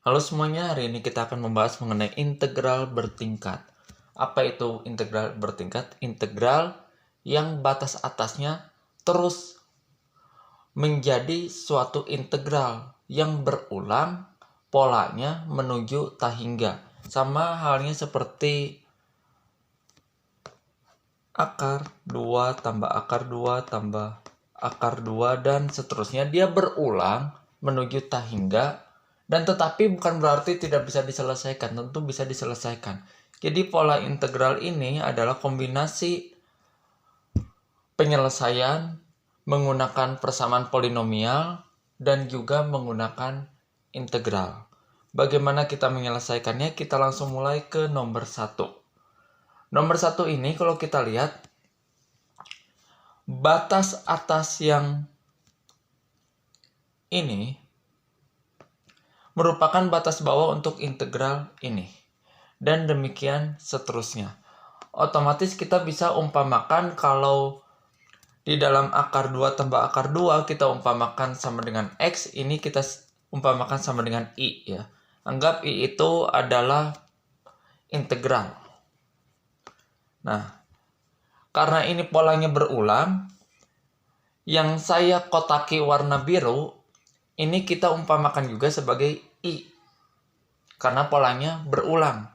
Halo semuanya, hari ini kita akan membahas mengenai integral bertingkat. Apa itu integral bertingkat? Integral yang batas atasnya terus menjadi suatu integral yang berulang polanya menuju tak hingga. Sama halnya seperti akar 2 tambah akar 2 tambah akar 2 dan seterusnya. Dia berulang menuju tak hingga. Dan tetapi bukan berarti tidak bisa diselesaikan, tentu bisa diselesaikan. Jadi pola integral ini adalah kombinasi penyelesaian menggunakan persamaan polinomial dan juga menggunakan integral. Bagaimana kita menyelesaikannya? Kita langsung mulai ke nomor 1. Nomor 1 ini kalau kita lihat, batas atas yang ini merupakan batas bawah untuk integral ini. Dan demikian seterusnya. Otomatis kita bisa umpamakan kalau di dalam akar 2 tambah akar 2 kita umpamakan sama dengan X, ini kita umpamakan sama dengan I ya. Anggap I itu adalah integral. Nah, karena ini polanya berulang, yang saya kotaki warna biru, ini kita umpamakan juga sebagai I. Karena polanya berulang.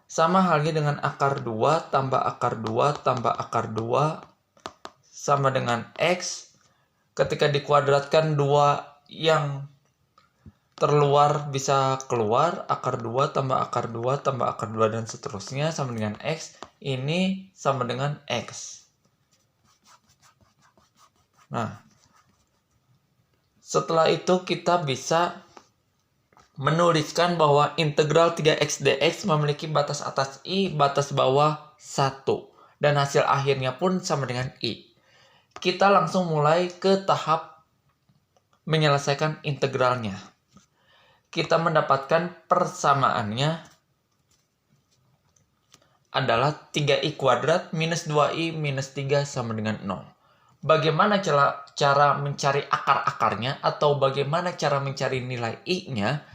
Sama halnya dengan akar 2 tambah akar 2 tambah akar 2 sama dengan X. Ketika dikuadratkan 2 yang terluar bisa keluar. Akar 2 tambah akar 2 tambah akar 2 dan seterusnya sama dengan X. Ini sama dengan X. Nah, setelah itu kita bisa menuliskan bahwa integral 3x dx memiliki batas atas I, batas bawah 1. Dan hasil akhirnya pun sama dengan I. Kita langsung mulai ke tahap menyelesaikan integralnya. Kita mendapatkan persamaannya adalah 3i kuadrat minus 2i minus 3 sama dengan 0. Bagaimana cara mencari akar-akarnya atau bagaimana cara mencari nilai I-nya?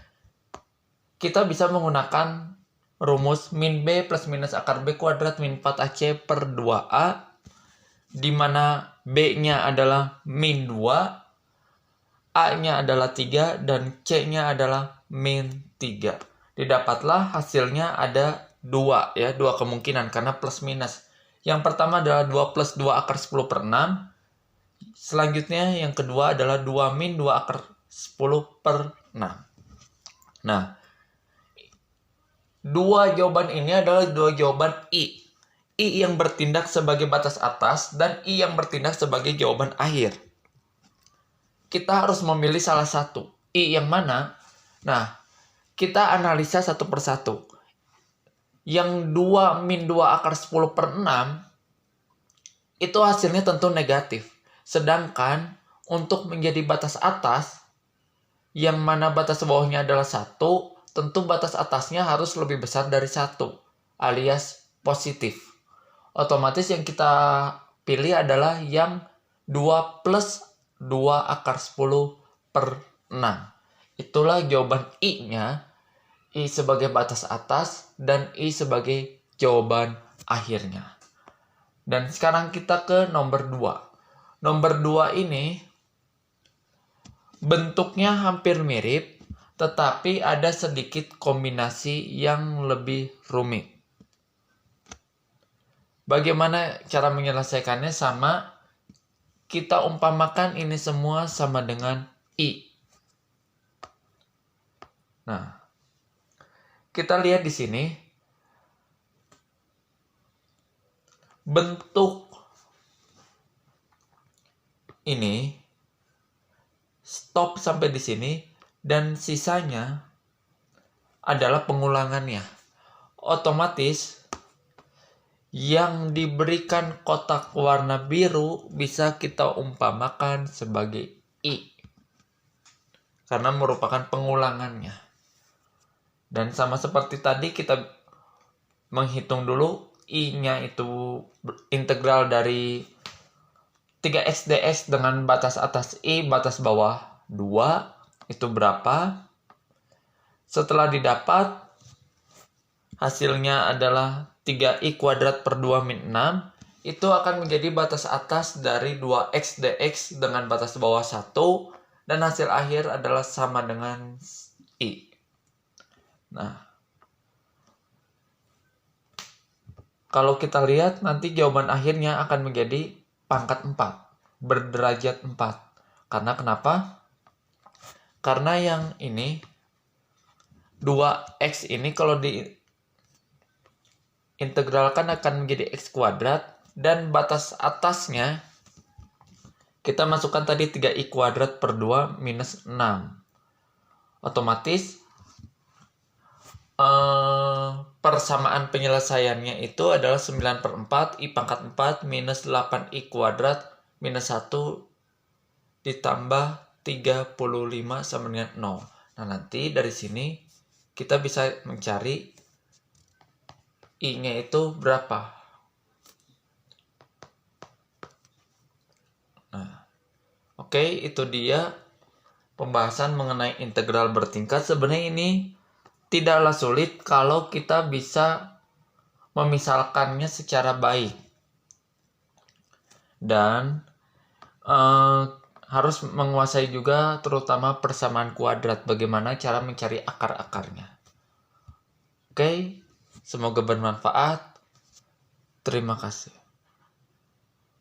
Kita bisa menggunakan rumus min B plus minus akar B kuadrat min 4AC per 2A, di mana B-nya adalah min 2, A-nya adalah 3, dan C-nya adalah min 3. Didapatlah hasilnya ada 2 ya, 2 kemungkinan karena plus minus. Yang pertama adalah 2 plus 2 akar 10 per 6. Selanjutnya yang kedua adalah 2 min 2 akar 10 per 6. Nah, dua jawaban ini adalah dua jawaban I. I yang bertindak sebagai batas atas dan I yang bertindak sebagai jawaban akhir. Kita harus memilih salah satu. I yang mana? Nah, kita analisa satu persatu. Yang 2 min 2 akar 10 per 6 itu hasilnya tentu negatif. Sedangkan untuk menjadi batas atas, yang mana batas bawahnya adalah 1, tentu batas atasnya harus lebih besar dari 1, alias positif. Otomatis yang kita pilih adalah yang 2 plus 2 akar 10 per 6. Itulah jawaban I-nya. I sebagai batas atas dan I sebagai jawaban akhirnya. Dan sekarang kita ke nomor 2. Nomor 2 ini bentuknya hampir mirip, tetapi ada sedikit kombinasi yang lebih rumit. Bagaimana cara menyelesaikannya? Sama, kita umpamakan ini semua sama dengan I. Nah, kita lihat di sini bentuk ini stop sampai di sini dan sisanya adalah pengulangannya. Otomatis yang diberikan kotak warna biru bisa kita umpamakan sebagai I karena merupakan pengulangannya. Dan sama seperti tadi kita menghitung dulu I-nya itu integral dari 3x dx dengan batas atas I, batas bawah 2, itu berapa? Setelah didapat, hasilnya adalah 3i kuadrat per 2 min 6. Itu akan menjadi batas atas dari 2x dx dengan batas bawah 1. Dan hasil akhir adalah sama dengan i. Nah, kalau kita lihat nanti jawaban akhirnya akan menjadi pangkat 4. Berderajat 4. Karena kenapa? Karena yang ini 2x ini kalau diintegralkan akan menjadi x kuadrat. Dan batas atasnya kita masukkan tadi 3i kuadrat per 2 minus 6. Otomatis persamaan penyelesaiannya itu adalah 9/4 i pangkat 4 minus 8i kuadrat minus 1 ditambah 35 sama dengan 0. Nah, nanti dari sini kita bisa mencari i-nya itu berapa. Nah, oke, itu dia pembahasan mengenai integral bertingkat. Sebenarnya ini tidaklah sulit kalau kita bisa memisalkannya secara baik. Dan harus menguasai juga terutama persamaan kuadrat, bagaimana cara mencari akar-akarnya. Oke, semoga bermanfaat. Terima kasih.